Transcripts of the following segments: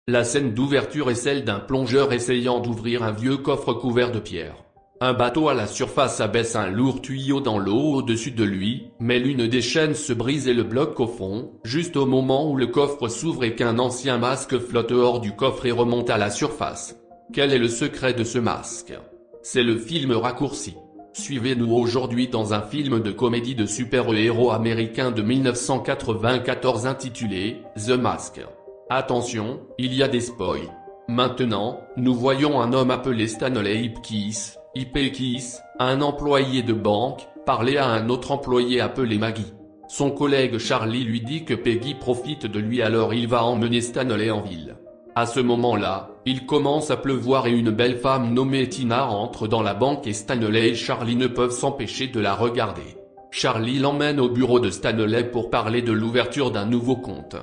La scène d'ouverture est celle d'un plongeur essayant d'ouvrir un vieux coffre couvert de pierres. Un bateau à la surface abaisse un lourd tuyau dans l'eau au-dessus de lui, mais l'une des chaînes se brise et le bloque au fond, juste au moment où le coffre s'ouvre et qu'un ancien masque flotte hors du coffre et remonte à la surface. Quel est le secret de ce masque? C'est le film raccourci. Suivez-nous aujourd'hui dans un film de comédie de super-héros américain de 1994 intitulé The Mask. Attention, il y a des spoils. Maintenant, nous voyons un homme appelé Stanley Ipkiss, un employé de banque, parler à un autre employé appelé Maggie. Son collègue Charlie lui dit que Peggy profite de lui, alors il va emmener Stanley en ville. À ce moment-là, il commence à pleuvoir et une belle femme nommée Tina entre dans la banque et Stanley et Charlie ne peuvent s'empêcher de la regarder. Charlie l'emmène au bureau de Stanley pour parler de l'ouverture d'un nouveau compte.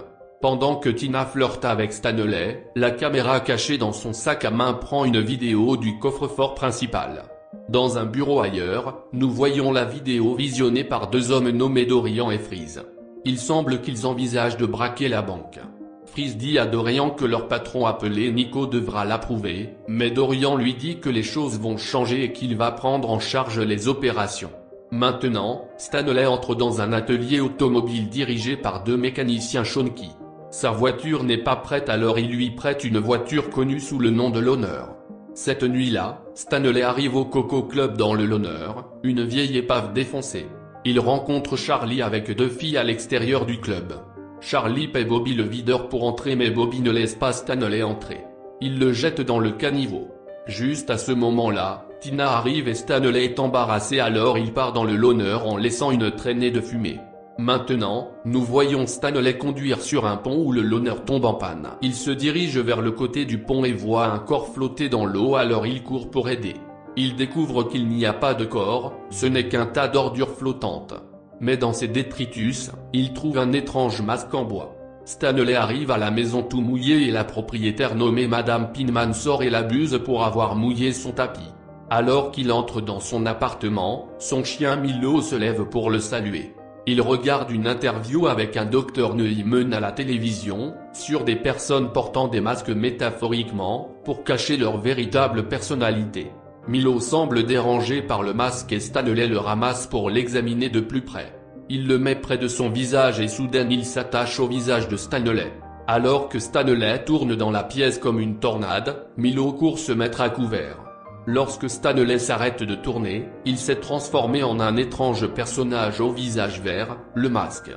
Pendant que Tina flirte avec Stanley, la caméra cachée dans son sac à main prend une vidéo du coffre-fort principal. Dans un bureau ailleurs, nous voyons la vidéo visionnée par deux hommes nommés Dorian et Freeze. Il semble qu'ils envisagent de braquer la banque. Freeze dit à Dorian que leur patron appelé Nico devra l'approuver, mais Dorian lui dit que les choses vont changer et qu'il va prendre en charge les opérations. Maintenant, Stanley entre dans un atelier automobile dirigé par deux mécaniciens Shonky. Sa voiture n'est pas prête, alors il lui prête une voiture connue sous le nom de l'Honneur. Cette nuit-là, Stanley arrive au Coco Club dans le l'Honneur, une vieille épave défoncée. Il rencontre Charlie avec deux filles à l'extérieur du club. Charlie paie Bobby le videur pour entrer, mais Bobby ne laisse pas Stanley entrer. Il le jette dans le caniveau. Juste à ce moment-là, Tina arrive et Stanley est embarrassé, alors il part dans le l'Honneur en laissant une traînée de fumée. Maintenant, nous voyons Stanley conduire sur un pont où le l'Honneur tombe en panne. Il se dirige vers le côté du pont et voit un corps flotter dans l'eau, alors il court pour aider. Il découvre qu'il n'y a pas de corps, ce n'est qu'un tas d'ordures flottantes. Mais dans ces détritus, il trouve un étrange masque en bois. Stanley arrive à la maison tout mouillé et la propriétaire nommée Madame Pinman sort et l'abuse pour avoir mouillé son tapis. Alors qu'il entre dans son appartement, son chien Milo se lève pour le saluer. Il regarde une interview avec un docteur Neumann à la télévision, sur des personnes portant des masques métaphoriquement, pour cacher leur véritable personnalité. Milo semble dérangé par le masque et Stanley le ramasse pour l'examiner de plus près. Il le met près de son visage et soudain il s'attache au visage de Stanley. Alors que Stanley tourne dans la pièce comme une tornade, Milo court se mettre à couvert. Lorsque Stanley s'arrête de tourner, il s'est transformé en un étrange personnage au visage vert, le masque.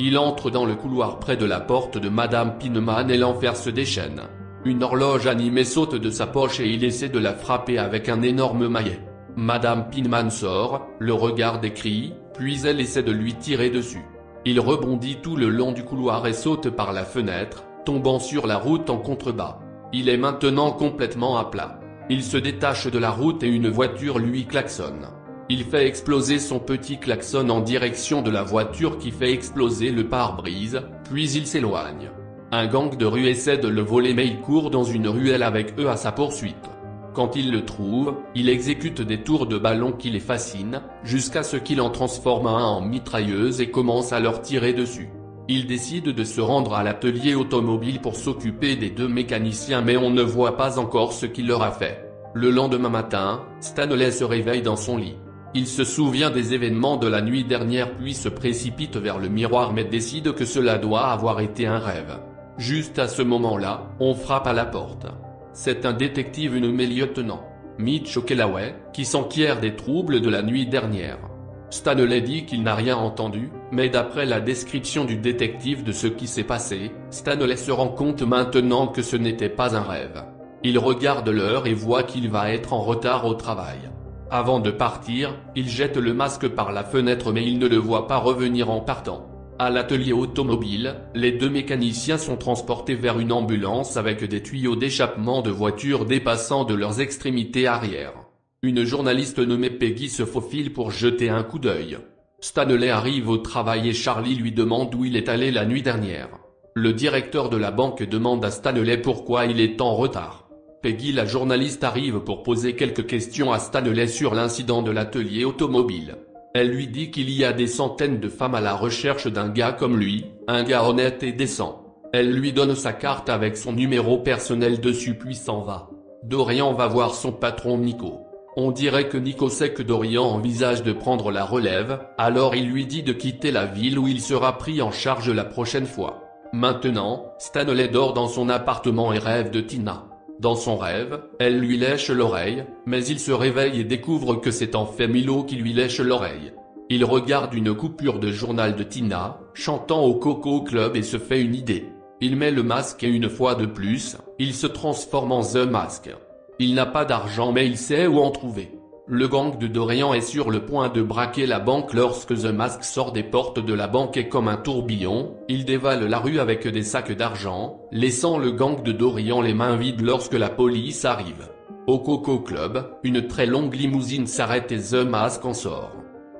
Il entre dans le couloir près de la porte de Madame Pinman et l'enfer se déchaîne. Une horloge animée saute de sa poche et il essaie de la frapper avec un énorme maillet. Madame Pinman sort, le regarde et crie, puis elle essaie de lui tirer dessus. Il rebondit tout le long du couloir et saute par la fenêtre, tombant sur la route en contrebas. Il est maintenant complètement à plat. Il se détache de la route et une voiture lui klaxonne. Il fait exploser son petit klaxon en direction de la voiture qui fait exploser le pare-brise, puis il s'éloigne. Un gang de rue essaie de le voler mais il court dans une ruelle avec eux à sa poursuite. Quand il le trouve, il exécute des tours de ballon qui les fascinent, jusqu'à ce qu'il en transforme un en mitrailleuse et commence à leur tirer dessus. Il décide de se rendre à l'atelier automobile pour s'occuper des deux mécaniciens, mais on ne voit pas encore ce qu'il leur a fait. Le lendemain matin, Stanley se réveille dans son lit. Il se souvient des événements de la nuit dernière puis se précipite vers le miroir mais décide que cela doit avoir été un rêve. Juste à ce moment-là, on frappe à la porte. C'est un détective nommé lieutenant Mitch O'Callaway, qui s'enquiert des troubles de la nuit dernière. Stanley dit qu'il n'a rien entendu, mais d'après la description du détective de ce qui s'est passé, Stanley se rend compte maintenant que ce n'était pas un rêve. Il regarde l'heure et voit qu'il va être en retard au travail. Avant de partir, il jette le masque par la fenêtre mais il ne le voit pas revenir en partant. À l'atelier automobile, les deux mécaniciens sont transportés vers une ambulance avec des tuyaux d'échappement de voitures dépassant de leurs extrémités arrière. Une journaliste nommée Peggy se faufile pour jeter un coup d'œil. Stanley arrive au travail et Charlie lui demande où il est allé la nuit dernière. Le directeur de la banque demande à Stanley pourquoi il est en retard. Peggy la journaliste arrive pour poser quelques questions à Stanley sur l'incident de l'atelier automobile. Elle lui dit qu'il y a des centaines de femmes à la recherche d'un gars comme lui, un gars honnête et décent. Elle lui donne sa carte avec son numéro personnel dessus puis s'en va. Dorian va voir son patron Nico. On dirait que Nico sait que Dorian envisage de prendre la relève, alors il lui dit de quitter la ville où il sera pris en charge la prochaine fois. Maintenant, Stanley dort dans son appartement et rêve de Tina. Dans son rêve, elle lui lèche l'oreille, mais il se réveille et découvre que c'est en fait Milo qui lui lèche l'oreille. Il regarde une coupure de journal de Tina, chantant au Coco Club et se fait une idée. Il met le masque et une fois de plus, il se transforme en The Mask. Il n'a pas d'argent mais il sait où en trouver. Le gang de Dorian est sur le point de braquer la banque lorsque The Mask sort des portes de la banque et comme un tourbillon, il dévale la rue avec des sacs d'argent, laissant le gang de Dorian les mains vides lorsque la police arrive. Au Coco Club, une très longue limousine s'arrête et The Mask en sort.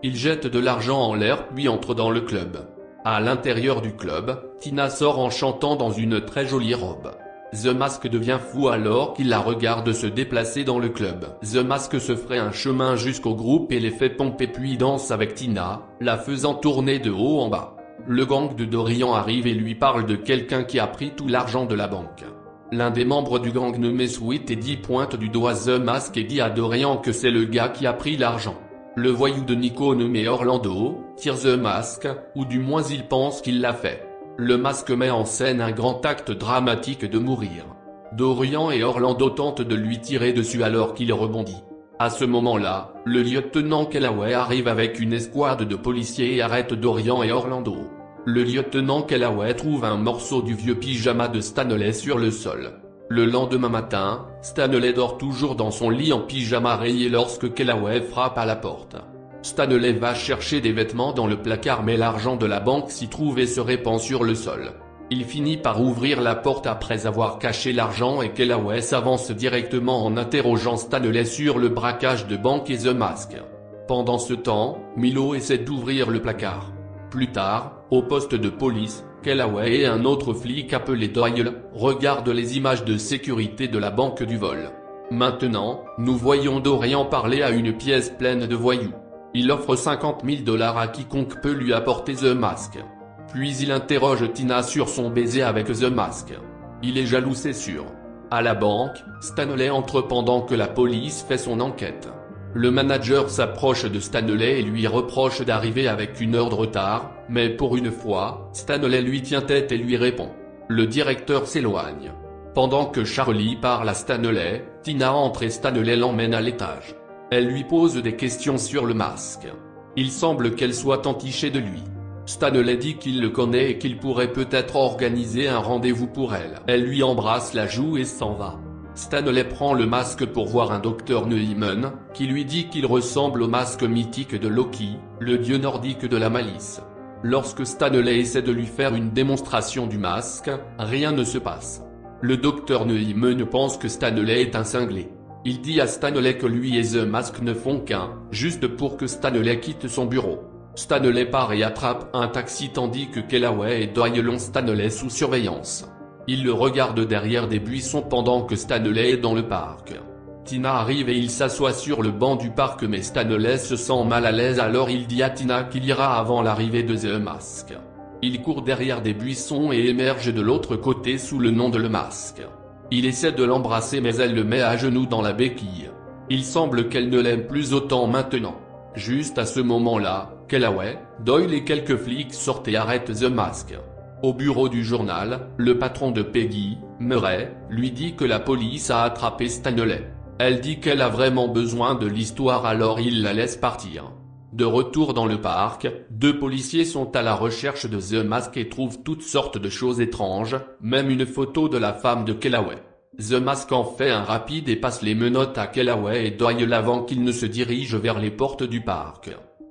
Il jette de l'argent en l'air puis entre dans le club. À l'intérieur du club, Tina sort en chantant dans une très jolie robe. The Mask devient fou alors qu'il la regarde se déplacer dans le club. The Mask se ferait un chemin jusqu'au groupe et les fait pomper puis danse avec Tina, la faisant tourner de haut en bas. Le gang de Dorian arrive et lui parle de quelqu'un qui a pris tout l'argent de la banque. L'un des membres du gang nommé Sweet Eddie pointe du doigt The Mask et dit à Dorian que c'est le gars qui a pris l'argent. Le voyou de Nico nommé Orlando tire The Mask, ou du moins il pense qu'il l'a fait. Le masque met en scène un grand acte dramatique de mourir. Dorian et Orlando tentent de lui tirer dessus alors qu'il rebondit. À ce moment-là, le lieutenant Kellaway arrive avec une escouade de policiers et arrête Dorian et Orlando. Le lieutenant Kellaway trouve un morceau du vieux pyjama de Stanley sur le sol. Le lendemain matin, Stanley dort toujours dans son lit en pyjama rayé lorsque Kellaway frappe à la porte. Stanley va chercher des vêtements dans le placard mais l'argent de la banque s'y trouve et se répand sur le sol. Il finit par ouvrir la porte après avoir caché l'argent et Kellaway s'avance directement en interrogeant Stanley sur le braquage de banque et The Mask. Pendant ce temps, Milo essaie d'ouvrir le placard. Plus tard, au poste de police, Kellaway et un autre flic appelé Doyle regardent les images de sécurité de la banque du vol. Maintenant, nous voyons Dorian parler à une pièce pleine de voyous. Il offre 50 000 $ à quiconque peut lui apporter The Mask. Puis il interroge Tina sur son baiser avec The Mask. Il est jaloux c'est sûr. À la banque, Stanley entre pendant que la police fait son enquête. Le manager s'approche de Stanley et lui reproche d'arriver avec 1 heure de retard, mais pour une fois, Stanley lui tient tête et lui répond. Le directeur s'éloigne. Pendant que Charlie parle à Stanley, Tina entre et Stanley l'emmène à l'étage. Elle lui pose des questions sur le masque. Il semble qu'elle soit entichée de lui. Stanley dit qu'il le connaît et qu'il pourrait peut-être organiser un rendez-vous pour elle. Elle lui embrasse la joue et s'en va. Stanley prend le masque pour voir un docteur Neumann, qui lui dit qu'il ressemble au masque mythique de Loki, le dieu nordique de la malice. Lorsque Stanley essaie de lui faire une démonstration du masque, rien ne se passe. Le docteur Neumann pense que Stanley est un cinglé. Il dit à Stanley que lui et The Mask ne font qu'un, juste pour que Stanley quitte son bureau. Stanley part et attrape un taxi tandis que Kellaway et Doyle ont Stanley sous surveillance. Il le regarde derrière des buissons pendant que Stanley est dans le parc. Tina arrive et il s'assoit sur le banc du parc mais Stanley se sent mal à l'aise alors il dit à Tina qu'il ira avant l'arrivée de The Mask. Il court derrière des buissons et émerge de l'autre côté sous le nom de Le Mask. Il essaie de l'embrasser mais elle le met à genoux dans la béquille. Il semble qu'elle ne l'aime plus autant maintenant. Juste à ce moment-là, Kellaway, Doyle et quelques flics sortent et arrêtent The Mask. Au bureau du journal, le patron de Peggy, Murray, lui dit que la police a attrapé Stanley. Elle dit qu'elle a vraiment besoin de l'histoire alors il la laisse partir. De retour dans le parc, 2 policiers sont à la recherche de The Mask et trouvent toutes sortes de choses étranges, même une photo de la femme de Kellaway. The Mask en fait un rapide et passe les menottes à Kellaway et Doyle avant qu'ils ne se dirigent vers les portes du parc.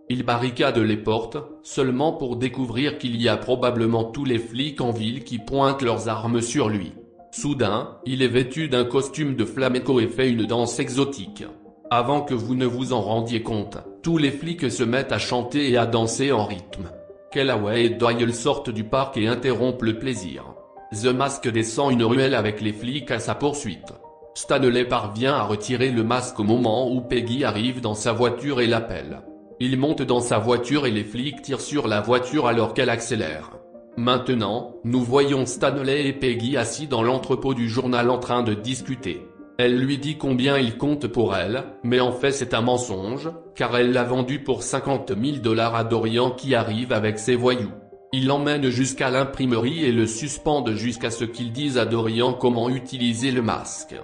Il barricade les portes, seulement pour découvrir qu'il y a probablement tous les flics en ville qui pointent leurs armes sur lui. Soudain, il est vêtu d'un costume de flamenco et fait une danse exotique. Avant que vous ne vous en rendiez compte, tous les flics se mettent à chanter et à danser en rythme. Kellaway et Doyle sortent du parc et interrompent le plaisir. The Mask descend une ruelle avec les flics à sa poursuite. Stanley parvient à retirer le masque au moment où Peggy arrive dans sa voiture et l'appelle. Il monte dans sa voiture et les flics tirent sur la voiture alors qu'elle accélère. Maintenant, nous voyons Stanley et Peggy assis dans l'entrepôt du journal en train de discuter. Elle lui dit combien il compte pour elle, mais en fait c'est un mensonge, car elle l'a vendu pour 50 000 $ à Dorian qui arrive avec ses voyous. Il l'emmène jusqu'à l'imprimerie et le suspende jusqu'à ce qu'il dise à Dorian comment utiliser le masque.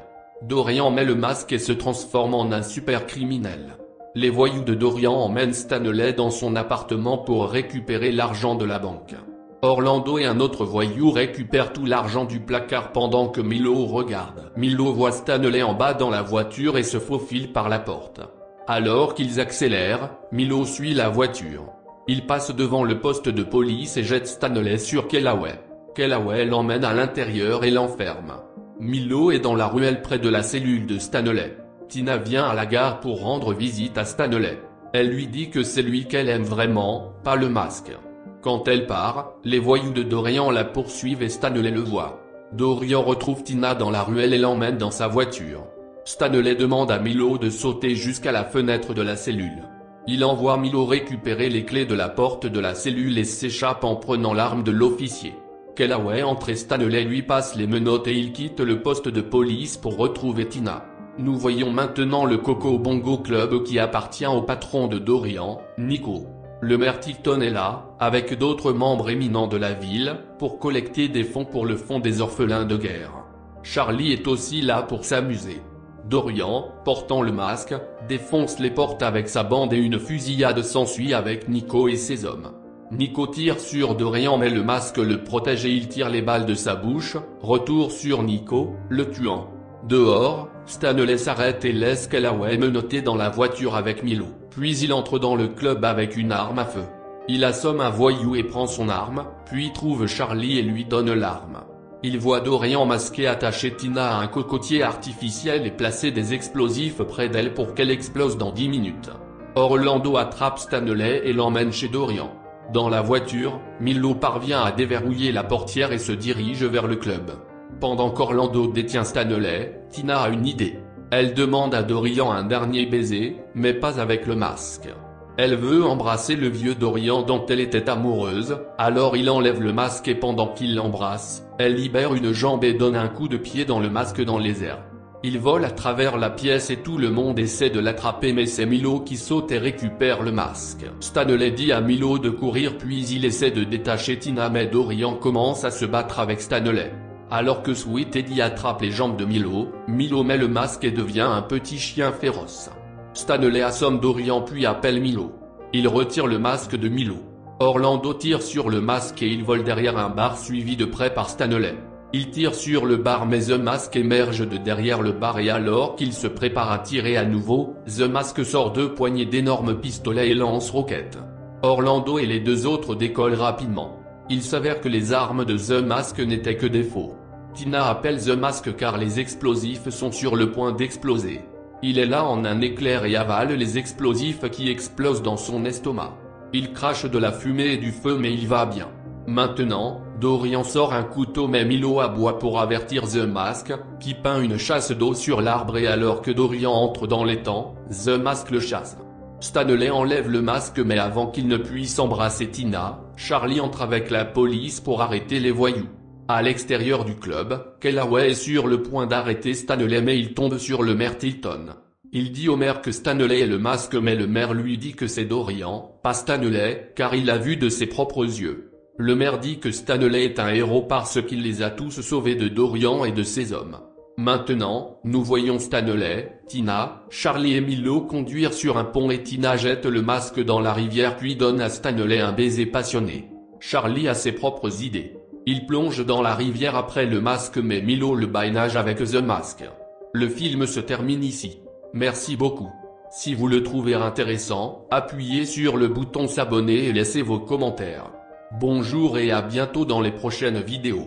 Dorian met le masque et se transforme en un super criminel. Les voyous de Dorian emmènent Stanley dans son appartement pour récupérer l'argent de la banque. Orlando et un autre voyou récupèrent tout l'argent du placard pendant que Milo regarde. Milo voit Stanley en bas dans la voiture et se faufile par la porte. Alors qu'ils accélèrent, Milo suit la voiture. Il passe devant le poste de police et jette Stanley sur Kellaway. Kellaway l'emmène à l'intérieur et l'enferme. Milo est dans la ruelle près de la cellule de Stanley. Tina vient à la gare pour rendre visite à Stanley. Elle lui dit que c'est lui qu'elle aime vraiment, pas le masque. Quand elle part, les voyous de Dorian la poursuivent et Stanley le voit. Dorian retrouve Tina dans la ruelle et l'emmène dans sa voiture. Stanley demande à Milo de sauter jusqu'à la fenêtre de la cellule. Il envoie Milo récupérer les clés de la porte de la cellule et s'échappe en prenant l'arme de l'officier. Kellaway entre et Stanley lui passe les menottes et il quitte le poste de police pour retrouver Tina. Nous voyons maintenant le Coco Bongo Club qui appartient au patron de Dorian, Nico. Le maire Tilton est là, avec d'autres membres éminents de la ville, pour collecter des fonds pour le fonds des orphelins de guerre. Charlie est aussi là pour s'amuser. Dorian, portant le masque, défonce les portes avec sa bande et une fusillade s'ensuit avec Nico et ses hommes. Nico tire sur Dorian mais le masque le protège et il tire les balles de sa bouche, retour sur Nico, le tuant. Dehors, Stanley s'arrête et laisse Kellaway menotter dans la voiture avec Milo. Puis il entre dans le club avec une arme à feu. Il assomme un voyou et prend son arme, puis trouve Charlie et lui donne l'arme. Il voit Dorian masqué attacher Tina à un cocotier artificiel et placer des explosifs près d'elle pour qu'elle explose dans 10 minutes. Orlando attrape Stanley et l'emmène chez Dorian. Dans la voiture, Milo parvient à déverrouiller la portière et se dirige vers le club. Pendant qu'Orlando détient Stanley, Tina a une idée. Elle demande à Dorian un dernier baiser, mais pas avec le masque. Elle veut embrasser le vieux Dorian dont elle était amoureuse, alors il enlève le masque et pendant qu'il l'embrasse, elle libère une jambe et donne un coup de pied dans le masque dans les airs. Il vole à travers la pièce et tout le monde essaie de l'attraper mais c'est Milo qui saute et récupère le masque. Stanley dit à Milo de courir puis il essaie de détacher Tina mais Dorian commence à se battre avec Stanley. Alors que Sweet Eddie attrape les jambes de Milo, Milo met le masque et devient un petit chien féroce. Stanley assomme Dorian puis appelle Milo. Il retire le masque de Milo. Orlando tire sur le masque et il vole derrière un bar suivi de près par Stanley. Il tire sur le bar mais The Mask émerge de derrière le bar et alors qu'il se prépare à tirer à nouveau, The Mask sort 2 poignées d'énormes pistolets et lance roquettes. Orlando et les 2 autres décollent rapidement. Il s'avère que les armes de The Mask n'étaient que des faux. Tina appelle The Mask car les explosifs sont sur le point d'exploser. Il est là en un éclair et avale les explosifs qui explosent dans son estomac. Il crache de la fumée et du feu mais il va bien. Maintenant, Dorian sort un couteau mais Milo aboie pour avertir The Mask, qui peint une chasse d'eau sur l'arbre et alors que Dorian entre dans l'étang, The Mask le chasse. Stanley enlève le masque mais avant qu'il ne puisse embrasser Tina, Charlie entre avec la police pour arrêter les voyous. À l'extérieur du club, Kellaway est sur le point d'arrêter Stanley mais il tombe sur le maire Tilton. Il dit au maire que Stanley est le masque mais le maire lui dit que c'est Dorian, pas Stanley, car il l'a vu de ses propres yeux. Le maire dit que Stanley est un héros parce qu'il les a tous sauvés de Dorian et de ses hommes. Maintenant, nous voyons Stanley, Tina, Charlie et Milo conduire sur un pont et Tina jette le masque dans la rivière puis donne à Stanley un baiser passionné. Charlie a ses propres idées. Il plonge dans la rivière après le masque mais Milo le bainage avec The Mask. Le film se termine ici. Merci beaucoup. Si vous le trouvez intéressant, appuyez sur le bouton s'abonner et laissez vos commentaires. Bonjour et à bientôt dans les prochaines vidéos.